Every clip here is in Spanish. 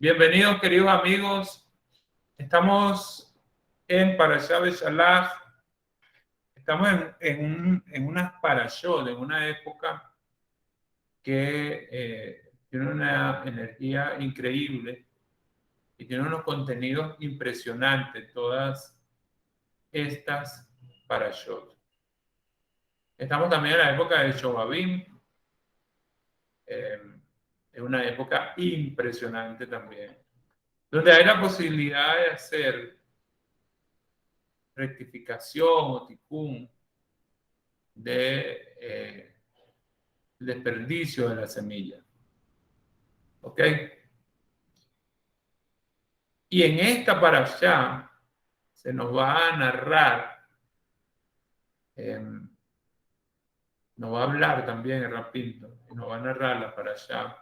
Bienvenidos, queridos amigos. Estamos en Parashá Beshalach. Estamos en unas parashot, en una época que tiene una energía increíble y tiene unos contenidos impresionantes, todas estas parashot. Estamos también en la época de Shobabim. Es una época impresionante también, donde hay la posibilidad de hacer rectificación o tikkun de desperdicio de la semilla. ¿Ok? Y en esta parashá se nos va a narrar, nos va a hablar también el Rapinto, y nos va a narrar la parashá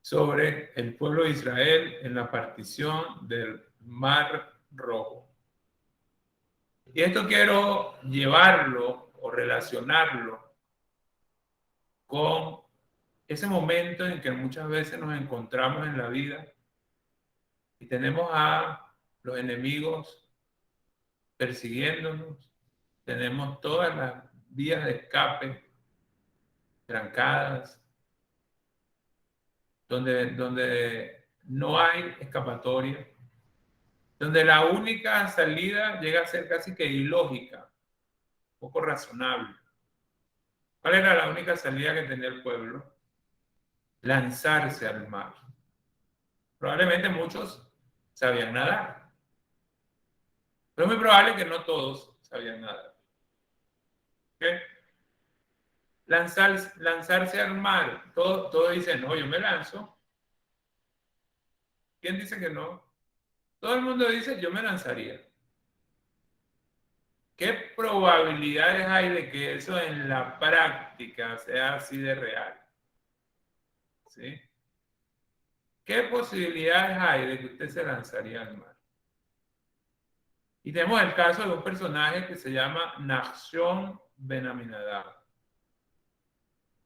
sobre el pueblo de Israel en la partición del Mar Rojo. Y esto quiero llevarlo o relacionarlo con ese momento en que muchas veces nos encontramos en la vida y tenemos a los enemigos persiguiéndonos, tenemos todas las vías de escape trancadas, donde no hay escapatoria, donde la única salida llega a ser casi que ilógica, poco razonable. ¿Cuál era la única salida que tenía el pueblo? Lanzarse al mar. Probablemente muchos sabían nadar, pero es muy probable que no todos sabían nadar. ¿Okay? Lanzarse al mar. Todos dicen, no, yo me lanzo. ¿Quién dice que no? Todo el mundo dice, yo me lanzaría. ¿Qué probabilidades hay de que eso en la práctica sea así de real? ¿Sí? ¿Qué posibilidades hay de que usted se lanzaría al mar? Y tenemos el caso de un personaje que se llama Nachshon Ben Aminadab.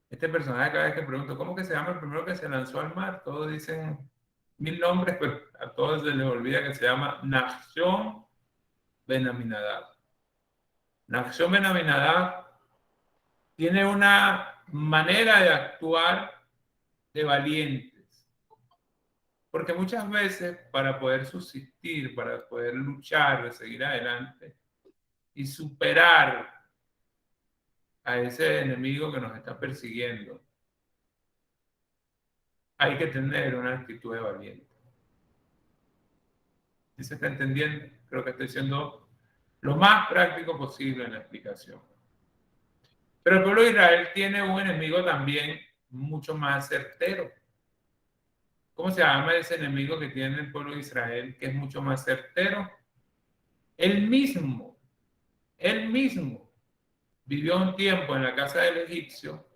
Este personaje, cada vez que pregunto, ¿cómo que se llama el primero que se lanzó al mar? Todos dicen 1000 nombres, pero a todos se les olvida que se llama Nachshon Ben Aminadab. Nachshon Ben Aminadab tiene una manera de actuar de valientes. Porque muchas veces para poder subsistir, para poder luchar, seguir adelante y superar a ese enemigo que nos está persiguiendo, hay que tener una actitud de valiente. ¿Sí se está entendiendo? Creo que estoy siendo lo más práctico posible en la explicación. Pero el pueblo de Israel tiene un enemigo también mucho más certero. ¿Cómo se llama ese enemigo que tiene el pueblo de Israel, que es mucho más certero? Él mismo vivió un tiempo en la casa del egipcio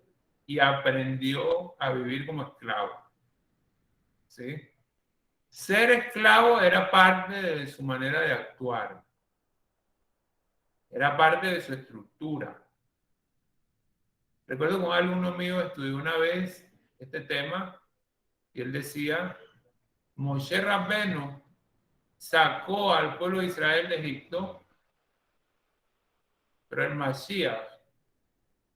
y aprendió a vivir como esclavo. ¿Sí? Ser esclavo era parte de su manera de actuar, era parte de su estructura. Recuerdo que un alumno mío estudió una vez este tema y él decía, Moshe Rabbenu sacó al pueblo de Israel de Egipto, pero el Mashiach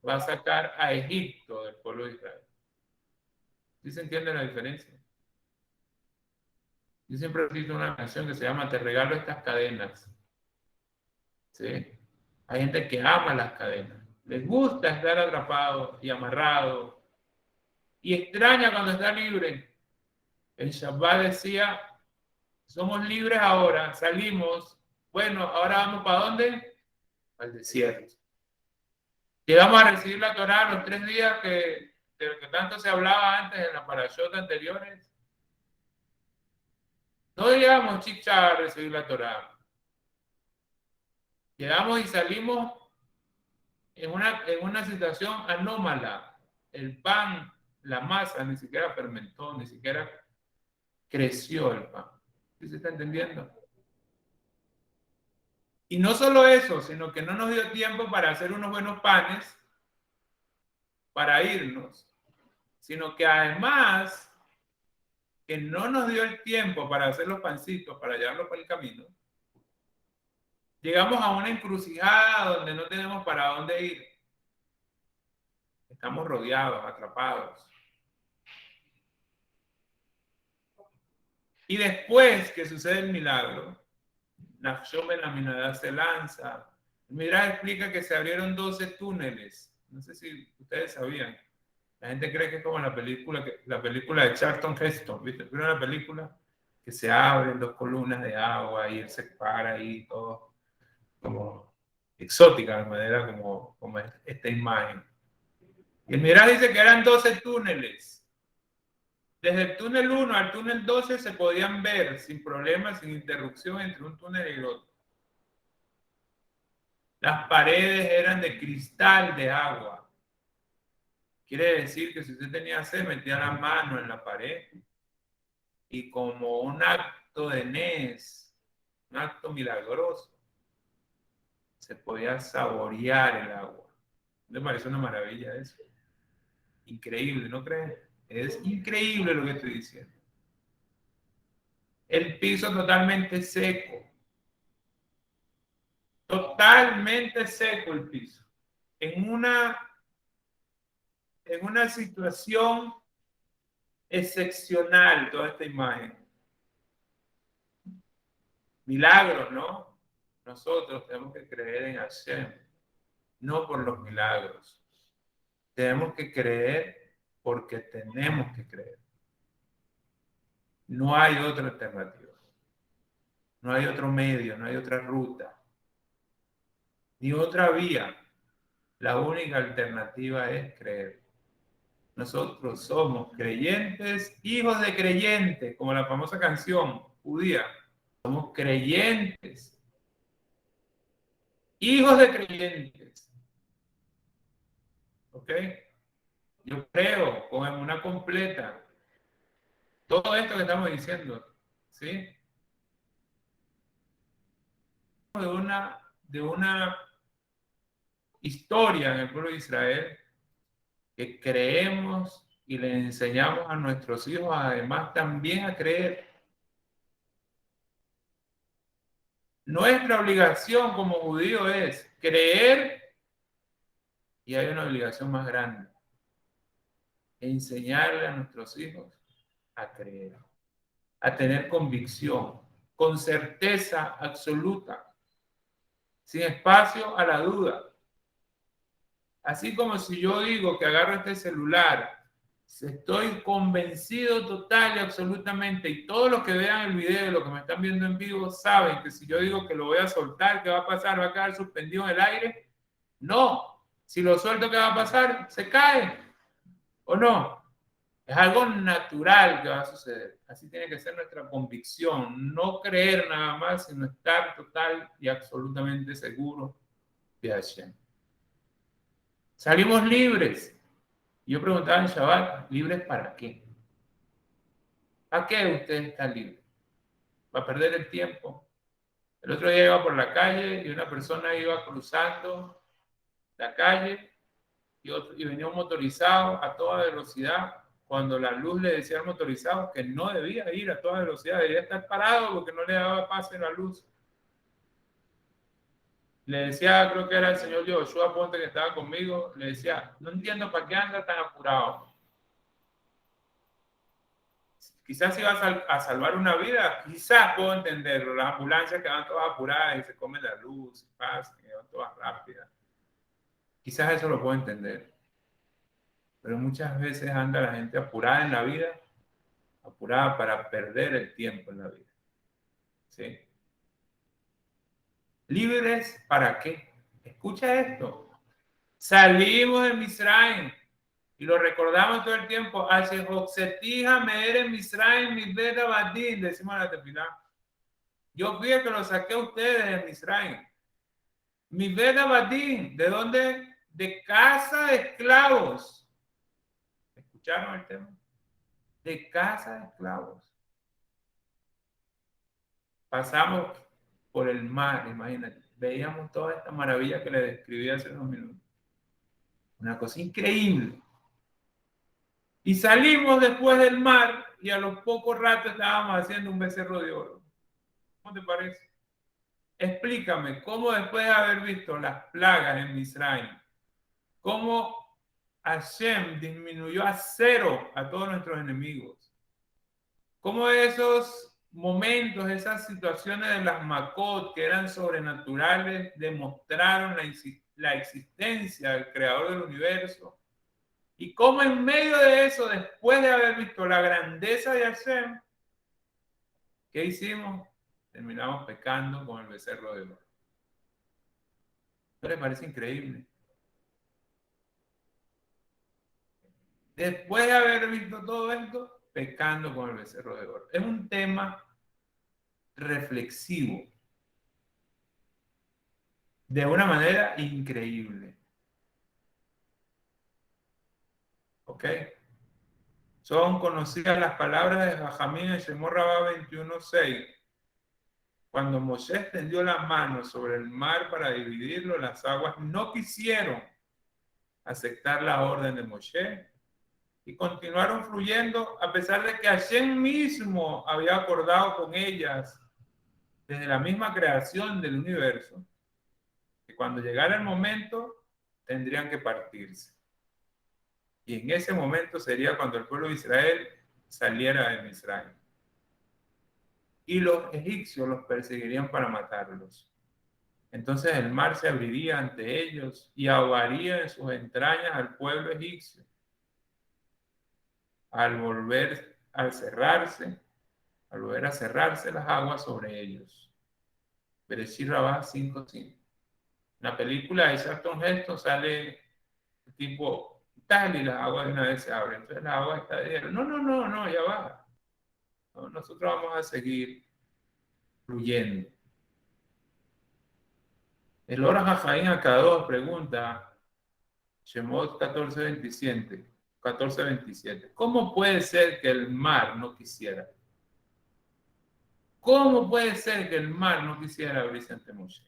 va a sacar a Egipto del pueblo de Israel. ¿Sí se entiende la diferencia? Yo siempre he escrito una canción que se llama Te regalo estas cadenas. ¿Sí? Hay gente que ama las cadenas. Les gusta estar atrapado y amarrado. Y extraña cuando está libre. El Shabbat decía, somos libres ahora, salimos. Bueno, ahora vamos ¿para dónde? Al desierto. Llegamos a recibir la Torá los 3 días de lo que tanto se hablaba antes en las parashot anteriores. No llegamos chicha a recibir la Torá. Llegamos y salimos en una situación anómala. El pan, la masa, ni siquiera fermentó, ni siquiera creció el pan. ¿Sí se está entendiendo? Y no solo eso, sino que no nos dio tiempo para hacer unos buenos panes para irnos, sino que además que no nos dio el tiempo para hacer los pancitos, para llevarlos por el camino, llegamos a una encrucijada donde no tenemos para dónde ir. Estamos rodeados, atrapados. Y después que sucede el milagro, Nachshon Ben Aminadab se lanza. Mira, explica que se abrieron 12 túneles. No sé si ustedes sabían. La gente cree que es como la película de Charlton Heston, ¿viste? Pero una película que se abren 2 columnas de agua y él se para ahí todo como exótica de manera como esta imagen. Y el Midrash dice que eran 12 túneles. Desde el túnel 1 al túnel 12 se podían ver sin problemas, sin interrupción entre un túnel y el otro. Las paredes eran de cristal de agua. Quiere decir que si usted tenía sed, metía la mano en la pared y como un acto de nes, un acto milagroso, se podía saborear el agua. ¿Me parece una maravilla eso? Increíble, ¿no crees? Es increíble lo que estoy diciendo. El piso totalmente seco. Totalmente seco el piso. En una situación excepcional toda esta imagen. Milagros, ¿no? Nosotros tenemos que creer en Hashem, no por los milagros. Tenemos que creer porque tenemos que creer. No hay otra alternativa. No hay otro medio, no hay otra ruta, ni otra vía. La única alternativa es creer. Nosotros somos creyentes, hijos de creyentes, como la famosa canción judía. Somos creyentes, hijos de creyentes. ¿Ok? Yo creo con una completa todo esto que estamos diciendo, ¿sí? De una historia en el pueblo de Israel que creemos y le enseñamos a nuestros hijos además también a creer. Nuestra obligación como judío es creer y hay una obligación más grande, enseñarle a nuestros hijos a creer, a tener convicción, con certeza absoluta, sin espacio a la duda. Así como si yo digo que agarro este celular, estoy convencido total y absolutamente, y todos los que vean el video, los que me están viendo en vivo, saben que si yo digo que lo voy a soltar, ¿qué va a pasar? ¿Va a quedar suspendido en el aire? No. Si lo suelto, ¿qué va a pasar? Se cae. ¿O no? Es algo natural que va a suceder. Así tiene que ser nuestra convicción. No creer nada más, sino estar total y absolutamente seguro de Hashem. Salimos libres. Yo preguntaba en Shabbat, ¿libres para qué? ¿Para qué usted está libre? ¿Para perder el tiempo? El otro día iba por la calle y una persona iba cruzando la calle y venía un motorizado a toda velocidad cuando la luz le decía al motorizado que no debía ir a toda velocidad, debía estar parado porque no le daba pase la luz. Le decía, creo que era el señor Joshua Ponte que estaba conmigo, le decía, no entiendo para qué anda tan apurado. Quizás iba a salvar una vida, quizás puedo entenderlo. Las ambulancias que van todas apuradas y se comen la luz, y pasan, y van todas rápidas. Quizás eso lo puedo entender. Pero muchas veces anda la gente apurada en la vida, apurada para perder el tiempo en la vida. ¿Sí? ¿Libres para qué? Escucha esto. Salimos de Misraim y lo recordamos todo el tiempo. Ashehoxetija meere Misraim mi veda badin, decimos en la tefilá. Yo fui el que lo saqué a ustedes de Misraim. Mi veda badin, ¿de dónde? De casa de esclavos. ¿Escucharon el tema? De casa de esclavos. Pasamos por el mar, imagínate. Veíamos toda esta maravilla que le describí hace unos minutos. Una cosa increíble. Y salimos después del mar y a los pocos ratos estábamos haciendo un becerro de oro. ¿Cómo te parece? Explícame, ¿cómo después de haber visto las plagas en Misraim, cómo Hashem disminuyó a cero a todos nuestros enemigos? ¿Cómo esos momentos, esas situaciones de las Makot que eran sobrenaturales, demostraron la existencia del creador del universo? Y cómo en medio de eso, después de haber visto la grandeza de Hashem, ¿qué hicimos? Terminamos pecando con el becerro de oro. ¿No les parece increíble? Después de haber visto todo esto, pecando con el becerro de oro. Es un tema reflexivo de una manera increíble. ¿Ok? Son conocidas las palabras de Jajamín en Shemot Rabbah 21:6. Cuando Moshe extendió la mano sobre el mar para dividirlo, las aguas no quisieron aceptar la orden de Moshe y continuaron fluyendo a pesar de que Hashem mismo había acordado con ellas desde la misma creación del universo que cuando llegara el momento tendrían que partirse. Y en ese momento sería cuando el pueblo de Israel saliera de Misraim. Y los egipcios los perseguirían para matarlos. Entonces el mar se abriría ante ellos y ahogaría en sus entrañas al pueblo egipcio. Al volver a cerrarse las aguas sobre ellos. Bereshit Rabbah 5:5. En la película de Charlton Heston sale el tipo tal y las aguas de una vez se abren. Entonces la agua está de hielo. No, ya va. No, nosotros vamos a seguir fluyendo. El Ora Jajaín Akadosh pregunta, Shemot 14:27. ¿Cómo puede ser que el mar no quisiera? ¿Cómo puede ser que el mar no quisiera abrirse ante Moshe?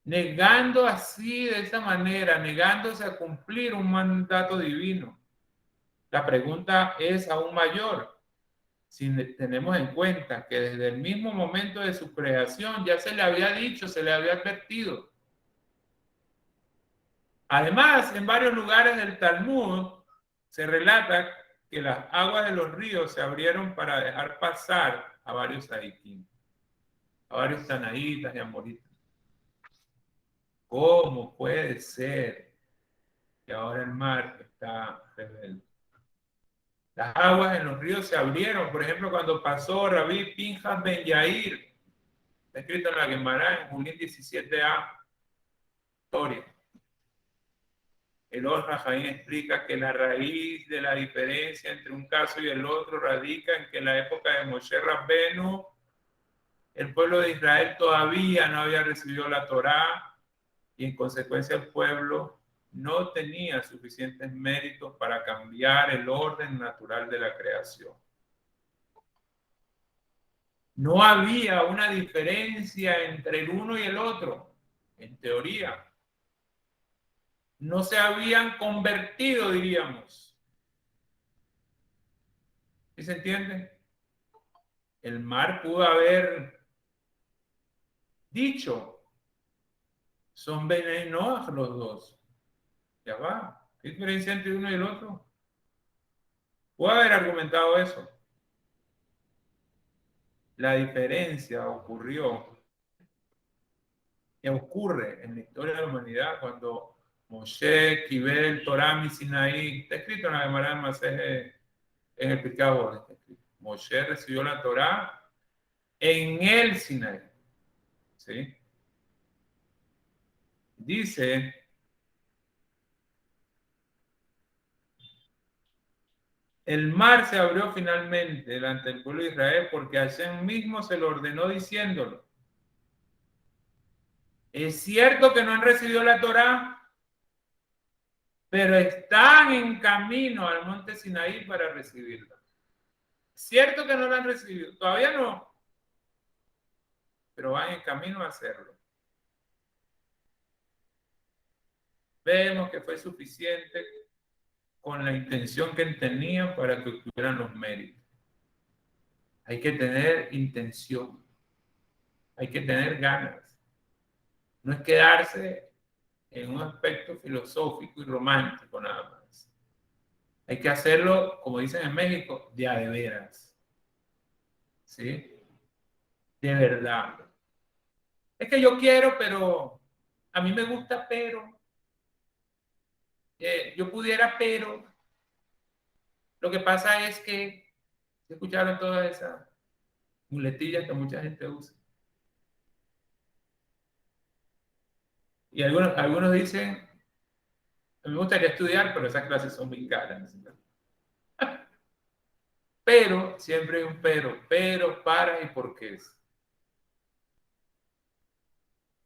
Negando así, de esa manera, negándose a cumplir un mandato divino. La pregunta es aún mayor. Si tenemos en cuenta que desde el mismo momento de su creación ya se le había dicho, se le había advertido. Además, en varios lugares del Talmud se relata que las aguas de los ríos se abrieron para dejar pasar a varios sadiquín, a varios tanaítas y amoritas. ¿Cómo puede ser que ahora el mar está rebelde? Las aguas en los ríos se abrieron, por ejemplo, cuando pasó Rabí Pinjas Ben Yair, está escrito en la Gemara en Julín 17a, historia. El Or Jajaín explica que la raíz de la diferencia entre un caso y el otro radica en que en la época de Moshe Rabbenu el pueblo de Israel todavía no había recibido la Torá y en consecuencia el pueblo no tenía suficientes méritos para cambiar el orden natural de la creación. No había una diferencia entre el uno y el otro, en teoría. No se habían convertido, diríamos. ¿Sí se entiende? El mar pudo haber dicho, son venenosos los dos. Ya va. ¿Qué diferencia entre uno y el otro? Pudo haber argumentado eso. La diferencia ocurre en la historia de la humanidad cuando Moshe, Kibel, Torah, Sinaí, está escrito en la Gemara Masej, en el Pirkei está escrito. Moshe recibió la Torah en el Sinaí. ¿Sí? Dice, el mar se abrió finalmente delante del pueblo de Israel porque Hashem mismo se lo ordenó diciéndolo. Es cierto que no han recibido la Torah, pero están en camino al monte Sinaí para recibirla. Cierto que no la han recibido, todavía no, pero van en camino a hacerlo. Vemos que fue suficiente con la intención que tenían para que obtuvieran los méritos. Hay que tener intención, hay que tener ganas. No es quedarse en un aspecto filosófico y romántico nada más. Hay que hacerlo, como dicen en México, de a de veras. ¿Sí? De verdad. Es que yo quiero, pero a mí me gusta, pero yo pudiera, pero lo que pasa es que escucharon todas esas muletillas que mucha gente usa. Y algunos dicen, a mí me gustaría estudiar, pero esas clases son muy caras. Pero, siempre hay un pero, para y por qué es.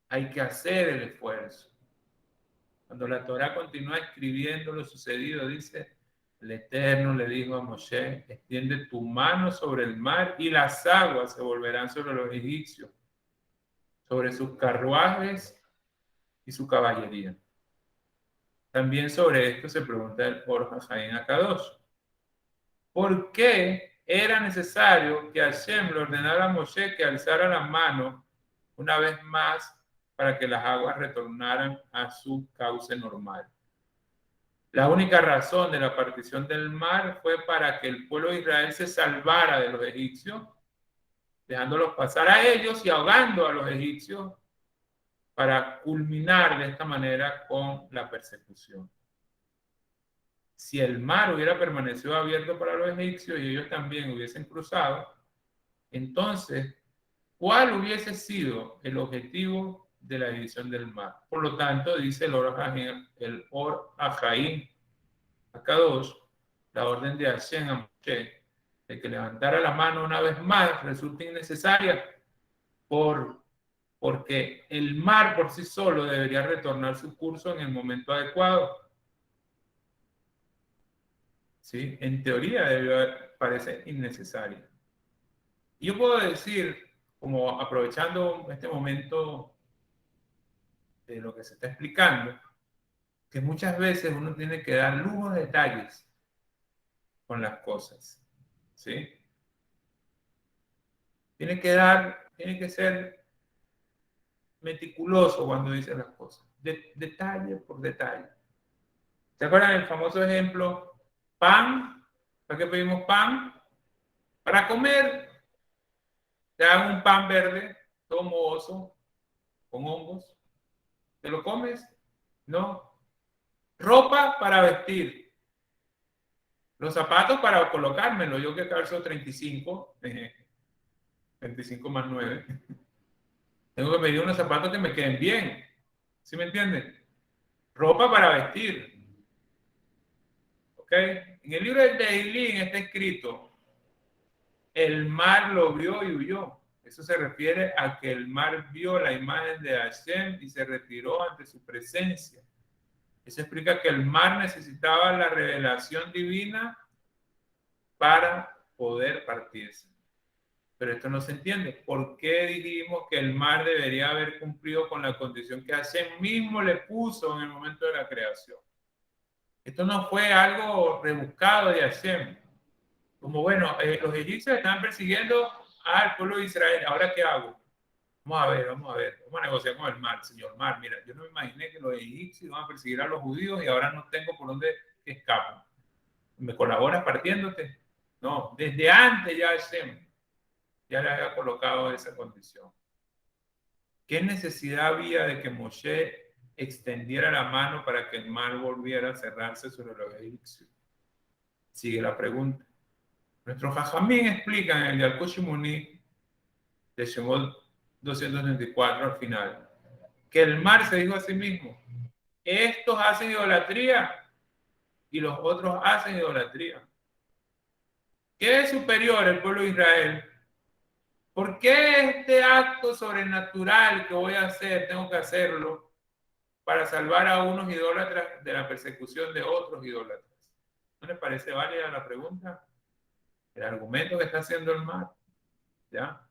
Hay que hacer el esfuerzo. Cuando la Torá continúa escribiendo lo sucedido, dice, el Eterno le dijo a Moshe, extiende tu mano sobre el mar y las aguas se volverán sobre los egipcios, sobre sus carruajes y su caballería. También sobre esto se pregunta el Or HaXaim Akadosh. ¿Por qué era necesario que Hashem le ordenara a Moshe que alzara la mano una vez más para que las aguas retornaran a su cauce normal? La única razón de la partición del mar fue para que el pueblo de Israel se salvara de los egipcios, dejándolos pasar a ellos y ahogando a los egipcios para culminar de esta manera con la persecución. Si el mar hubiera permanecido abierto para los egipcios y ellos también hubiesen cruzado, entonces, ¿cuál hubiese sido el objetivo de la división del mar? Por lo tanto, dice el Or HaXaim Akadosh, la orden de Hashem a Moshe de que levantara la mano una vez más resulta innecesaria porque el mar por sí solo debería retornar su curso en el momento adecuado. ¿Sí? En teoría parece innecesaria. Y yo puedo decir, como aprovechando este momento de lo que se está explicando, que muchas veces uno tiene que dar lujos de detalles con las cosas. ¿Sí? Tiene que ser meticuloso cuando dice las cosas, detalle por detalle. ¿Se acuerdan del famoso ejemplo? Pan, ¿para qué pedimos pan? Para comer. Te dan un pan verde, todo mohoso, con hongos. ¿Te lo comes? No. Ropa para vestir. Los zapatos para colocármelo. Yo que calzo 35, 35 más 9. Tengo que pedir unos zapatos que me queden bien. ¿Sí me entienden? Ropa para vestir. ¿Ok? En el libro de Teilín está escrito, el mar lo vio y huyó. Eso se refiere a que el mar vio la imagen de Hashem y se retiró ante su presencia. Eso explica que el mar necesitaba la revelación divina para poder partirse. Pero esto no se entiende. ¿Por qué dijimos que el mar debería haber cumplido con la condición que Hashem mismo le puso en el momento de la creación? Esto no fue algo rebuscado de Hashem. Como bueno, los egipcios estaban persiguiendo al pueblo de Israel. ¿Ahora qué hago? Vamos a ver. Vamos a negociar con el mar. Señor mar, mira, yo no me imaginé que los egipcios iban a perseguir a los judíos y ahora no tengo por dónde escapar. ¿Me colaboras partiéndote? No, desde antes ya Hashem ya le había colocado esa condición. ¿Qué necesidad había de que Moshe extendiera la mano para que el mar volviera a cerrarse sobre los egipcios? Sigue la pregunta. Nuestros jajamín explican en el Yalkut Shimoni de Shemot 234 al final, que el mar se dijo a sí mismo, estos hacen idolatría y los otros hacen idolatría. ¿Qué es superior el pueblo de Israel? ¿Por qué este acto sobrenatural que voy a hacer, tengo que hacerlo para salvar a unos idólatras de la persecución de otros idólatras? ¿No les parece válida la pregunta? El argumento que está haciendo el mar. ¿Ya?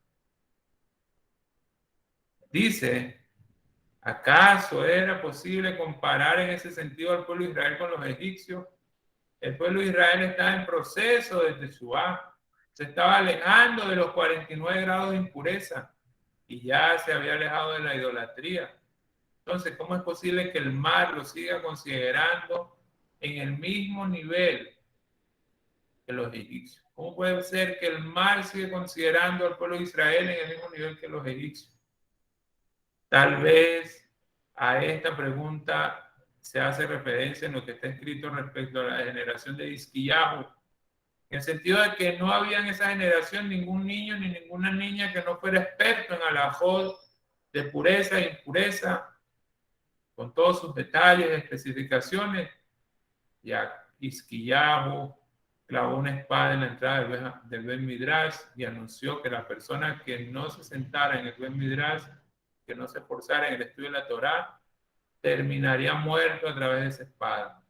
Dice, ¿acaso era posible comparar en ese sentido al pueblo de Israel con los egipcios? El pueblo de Israel estaba en proceso de Teshuvá. Se estaba alejando de los 49 grados de impureza y ya se había alejado de la idolatría. Entonces, ¿cómo es posible que el mar lo siga considerando en el mismo nivel que los egipcios? ¿Cómo puede ser que el mar siga considerando al pueblo de Israel en el mismo nivel que los egipcios? Tal vez a esta pregunta se hace referencia en lo que está escrito respecto a la generación de Isquiyahu, en el sentido de que no había en esa generación ningún niño ni ninguna niña que no fuera experto en alajot de pureza e impureza, con todos sus detalles, especificaciones. Y a Isquiyahu clavó una espada en la entrada del Ben Midrash y anunció que la persona que no se sentara en el Ben Midrash, que no se esforzara en el estudio de la Torá, terminaría muerto a través de esa espada.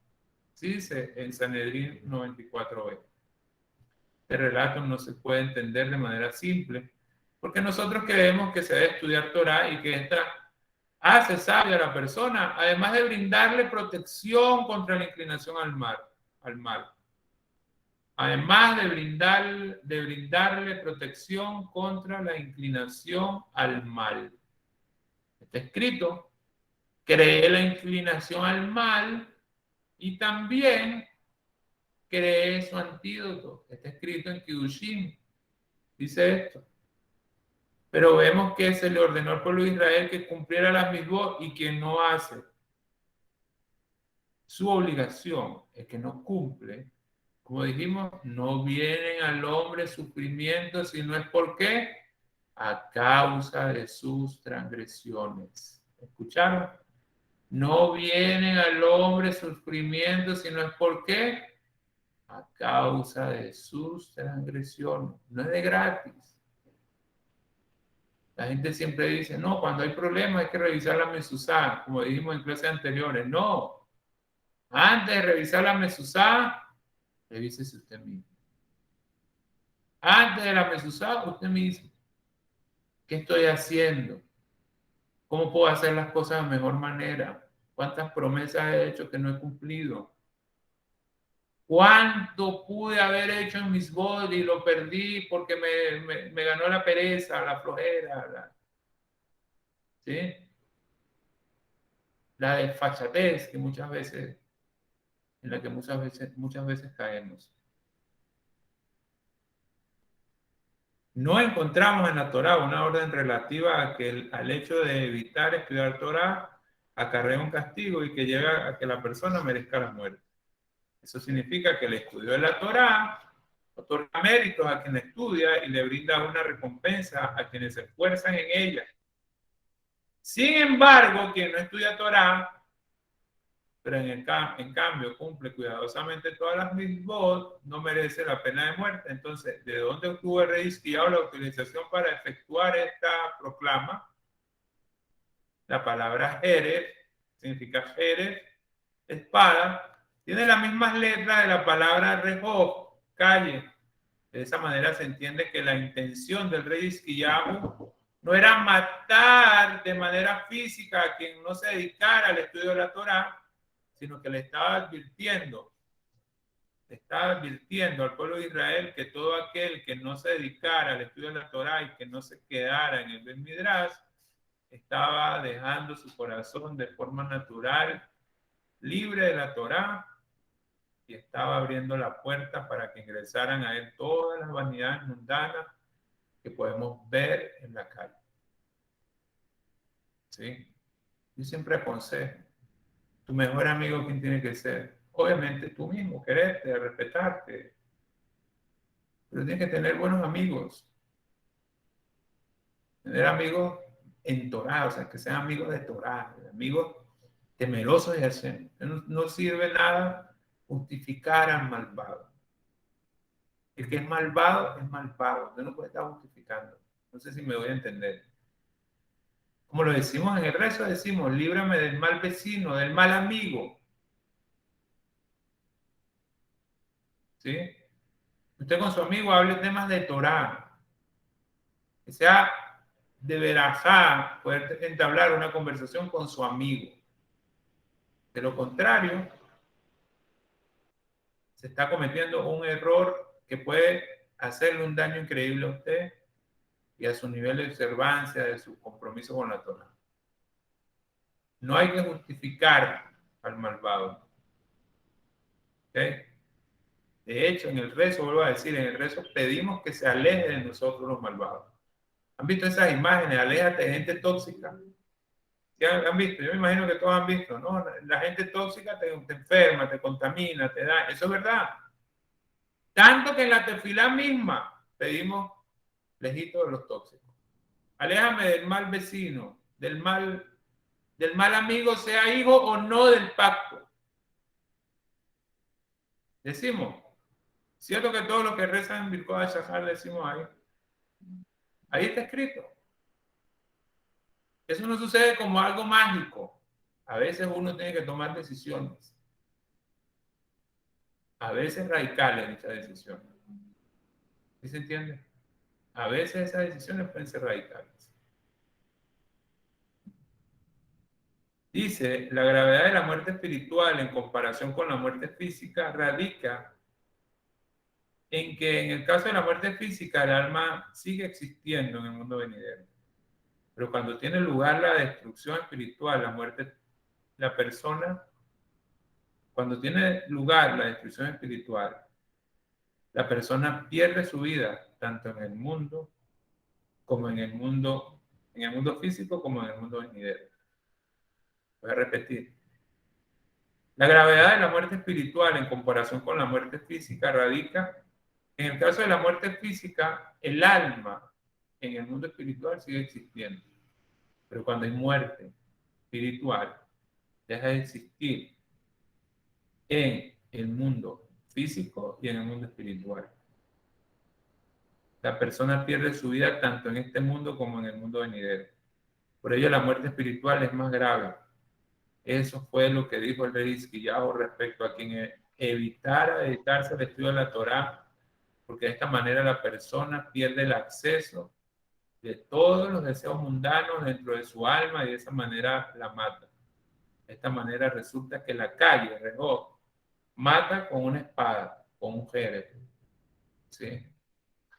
Sí dice en Sanedrín 94b. Este relato no se puede entender de manera simple, porque nosotros creemos que se debe estudiar Torá y que esta hace sabia a la persona, además de brindarle protección contra la inclinación al mal. Además de brindarle protección contra la inclinación al mal. Está escrito, cree la inclinación al mal y también cree su antídoto. Está escrito en Kiddushin. Dice esto. Pero vemos que se le ordenó al pueblo de Israel que cumpliera las misbot y quien no hace su obligación, el que no cumple, como dijimos, no vienen al hombre sufrimientos, sino es porque a causa de sus transgresiones. ¿Escucharon? No vienen al hombre sufrimientos, sino es porque a causa de sus transgresiones. No es de gratis. La gente siempre dice, no, cuando hay problemas hay que revisar la mesusá, como dijimos en clases anteriores. No, antes de revisar la mesusá, revísese usted mismo. Antes de la mesusá, usted me dice, ¿qué estoy haciendo? ¿Cómo puedo hacer las cosas de mejor manera? ¿Cuántas promesas he hecho que no he cumplido? ¿Cuánto pude haber hecho en mis bodas y lo perdí porque me ganó la pereza, la flojera, ¿sí? La desfachatez que muchas veces, en la que muchas veces caemos. No encontramos en la Torá una orden relativa a que al hecho de evitar estudiar Torá acarrea un castigo y que lleve a que la persona merezca la muerte. Eso significa que el estudio de la Torá otorga méritos a quien estudia y le brinda una recompensa a quienes se esfuerzan en ella. Sin embargo, quien no estudia Torá, pero en cambio cumple cuidadosamente todas las mitzvot, no merece la pena de muerte. Entonces, ¿de dónde obtuvo el rey Hisquiao la autorización para efectuar esta proclama? La palabra Jerez significa Jerez, espada, tiene las mismas letras de la palabra Rehov, calle. De esa manera se entiende que la intención del rey Hisquiao no era matar de manera física a quien no se dedicara al estudio de la Torá, sino que le estaba advirtiendo al pueblo de Israel que todo aquel que no se dedicara al estudio de la Torá y que no se quedara en el Ben Midrash, estaba dejando su corazón de forma natural, libre de la Torá, y estaba abriendo la puerta para que ingresaran a él todas las vanidades mundanas que podemos ver en la calle. ¿Sí? Yo siempre aconsejo, tu mejor amigo, ¿quién tiene que ser? Obviamente tú mismo, quererte, respetarte, pero tienes que tener buenos amigos, tener amigos en Torah, o sea, que sean amigos de Torah, amigos temerosos de Hashem. No sirve nada justificar al malvado. El que es malvado, usted no puede estar justificando. No sé si me voy a entender. Como lo decimos en el rezo, decimos, líbrame del mal vecino, del mal amigo. ¿Sí? Usted con su amigo hable temas de Torah, que sea de verajá, poder entablar una conversación con su amigo. De lo contrario, se está cometiendo un error que puede hacerle un daño increíble a usted y a su nivel de observancia, de su compromiso con la Torah. No hay que justificar al malvado. ¿Okay? De hecho, en el rezo, vuelvo a decir, en el rezo pedimos que se aleje de nosotros los malvados. ¿Han visto esas imágenes? Aléjate de gente tóxica. ¿Sí han visto? Yo me imagino que todos han visto, ¿no? La gente tóxica te enferma, te contamina, te da. Eso es verdad. Tanto que en la tefilá misma pedimos lejito de los tóxicos. Aléjame del mal vecino, del mal amigo, sea hijo o no del pacto. Decimos, cierto que todos los que rezan en Birkot Shahar decimos ahí. Ahí está escrito. Eso no sucede como algo mágico. A veces uno tiene que tomar decisiones. A veces radicales dichas decisiones. ¿Sí se entiende? A veces esas decisiones pueden ser radicales. Dice, la gravedad de la muerte espiritual en comparación con la muerte física radica en que en el caso de la muerte física el alma sigue existiendo en el mundo venidero. Pero cuando tiene lugar la destrucción espiritual, la muerte, la persona, cuando tiene lugar la destrucción espiritual, la persona pierde su vida tanto en el mundo como en el mundo físico como en el mundo venidero. Voy a repetir. La gravedad de la muerte espiritual en comparación con la muerte física radica en el caso de la muerte física, el alma en el mundo espiritual sigue existiendo. Pero cuando hay muerte espiritual, deja de existir en el mundo físico y en el mundo espiritual. La persona pierde su vida tanto en este mundo como en el mundo venidero. Por ello la muerte espiritual es más grave. Eso fue lo que dijo el rey Hizquiyahu respecto a quien evitara dedicarse al estudio de la Torá, porque de esta manera la persona pierde el acceso de todos los deseos mundanos dentro de su alma y de esa manera la mata. De esta manera resulta que la calle, Rehó, mata con una espada, con un jerez. ¿Sí?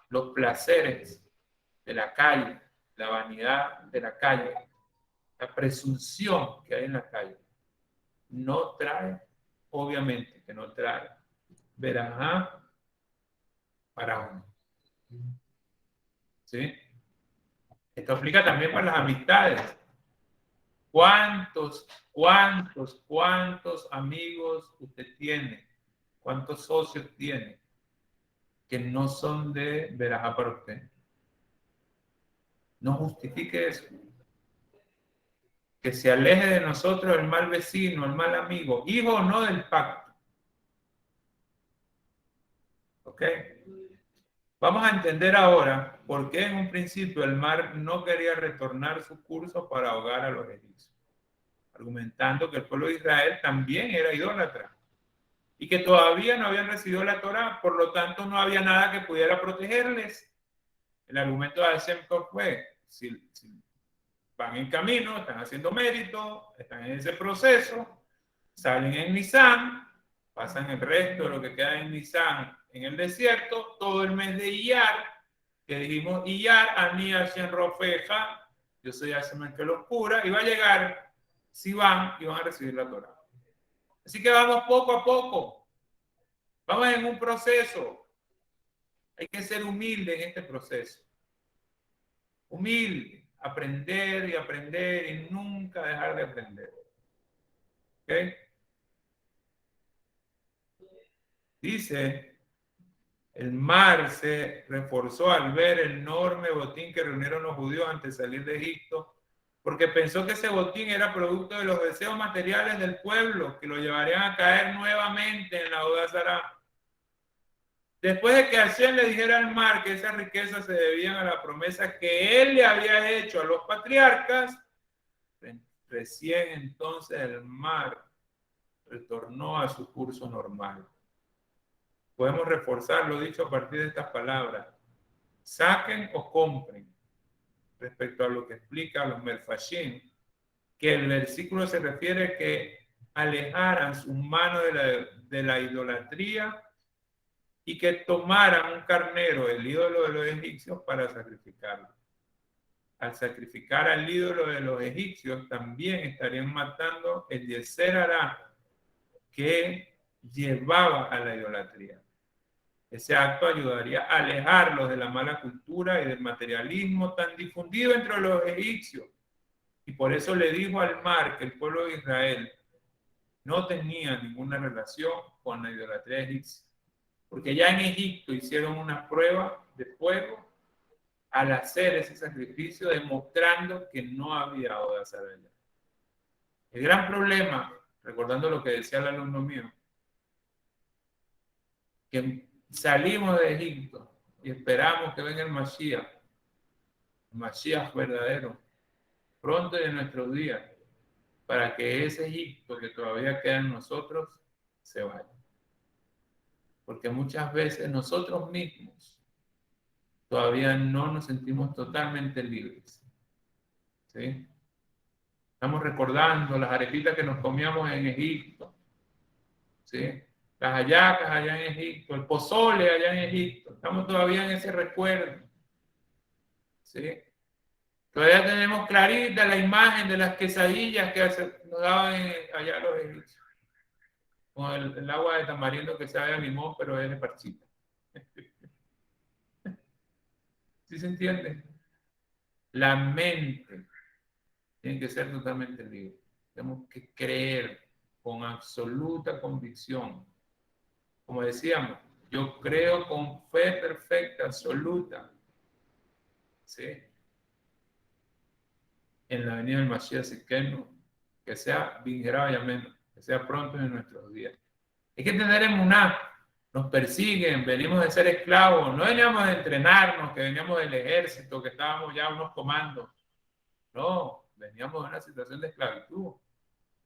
Los placeres de la calle, la vanidad de la calle, la presunción que hay en la calle, no trae, obviamente que no trae verajá para uno. ¿Sí? Esto aplica también para las amistades. ¿Cuántos amigos usted tiene? ¿Cuántos socios tiene que no son de verajá para usted? No justifique eso. Que se aleje de nosotros el mal vecino, el mal amigo, hijo o no del pacto. ¿Ok? Vamos a entender ahora por qué en un principio el mar no quería retornar su curso para ahogar a los egipcios, argumentando que el pueblo de Israel también era idólatra y que todavía no habían recibido la Torá, por lo tanto no había nada que pudiera protegerles. El argumento de Hashem fue, si van en camino, están haciendo mérito, están en ese proceso, salen en Nisan, pasan el resto de lo que queda en Nisan en el desierto, todo el mes de Iyar, que dijimos Iyar, Ani Hashem Rofeja, yo soy Hashem el que los cura, y va a llegar Sivan y van a recibir la Torah. Así que vamos poco a poco, vamos en un proceso, hay que ser humilde en este proceso, humilde, aprender y aprender y nunca dejar de aprender. ¿Ok? Dice, el mar se reforzó al ver el enorme botín que reunieron los judíos antes de salir de Egipto, porque pensó que ese botín era producto de los deseos materiales del pueblo, que lo llevarían a caer nuevamente en la Oda Zará. Después de que Hashem le dijera al mar que esas riquezas se debían a la promesa que él le había hecho a los patriarcas, recién entonces el mar retornó a su curso normal. Podemos reforzar lo dicho a partir de estas palabras. Saquen o compren, respecto a lo que explica los Merfashim, que el versículo se refiere a que alejaran sus manos de la idolatría y que tomaran un carnero, el ídolo de los egipcios, para sacrificarlo. Al sacrificar al ídolo de los egipcios, también estarían matando el Yeser Hará que llevaba a la idolatría. Ese acto ayudaría a alejarlos de la mala cultura y del materialismo tan difundido entre los egipcios. Y por eso le dijo al mar que el pueblo de Israel no tenía ninguna relación con la idolatría egipcia. Porque ya en Egipto hicieron una prueba de fuego al hacer ese sacrificio, demostrando que no había odazar allá. El gran problema, recordando lo que decía el alumno mío, que salimos de Egipto y esperamos que venga el Mashiach verdadero, pronto en nuestros días, para que ese Egipto que todavía queda en nosotros se vaya. Porque muchas veces nosotros mismos todavía no nos sentimos totalmente libres. ¿Sí? Estamos recordando las arepitas que nos comíamos en Egipto, ¿sí? Las hallacas allá en Egipto, el pozole allá en Egipto. Estamos todavía en ese recuerdo, ¿sí? Todavía tenemos clarita la imagen de las quesadillas que nos daban allá los egipcios, con el agua de tamarindo que sabe a limón, pero es de parchita. ¿Sí se entiende? La mente tiene que ser totalmente libre. Tenemos que creer con absoluta convicción. Como decíamos, yo creo con fe perfecta, absoluta, ¿sí? En la venida del Mashiach Tzidkenu, que sea vingerado y amén, que sea pronto en nuestros días. Hay que tener emuná. Nos persiguen, venimos de ser esclavos, no veníamos de entrenarnos, que veníamos del ejército, que estábamos ya unos comandos. No, veníamos de una situación de esclavitud.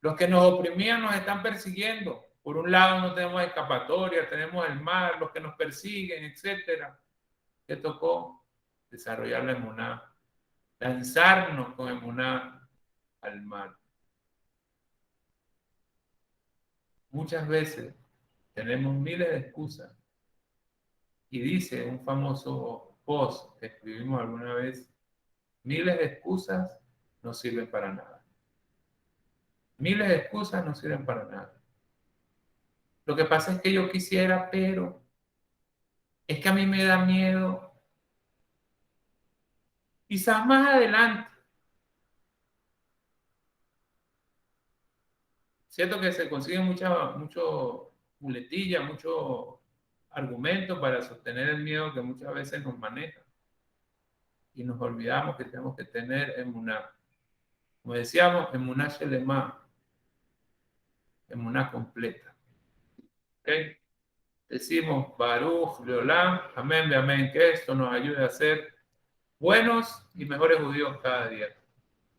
Los que nos oprimían nos están persiguiendo. Por un lado no tenemos escapatoria, tenemos el mar, los que nos persiguen, etcétera. ¿Qué tocó? Desarrollar la emuná, lanzarnos con emuná al mar. Muchas veces tenemos miles de excusas. Y dice un famoso post que escribimos alguna vez, miles de excusas no sirven para nada. Miles de excusas no sirven para nada. Lo que pasa es que yo quisiera, pero es que a mí me da miedo. Quizás más adelante. Cierto que se consiguen mucho muletilla, mucho argumento para sostener el miedo que muchas veces nos maneja. Y nos olvidamos que tenemos que tener emuná. Como decíamos, emuná shelema, emuná completa. ¿Okay? Decimos Baruch, Leolam, amén, amén, que esto nos ayude a ser buenos y mejores judíos cada día.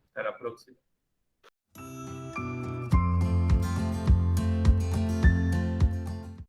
Hasta la próxima.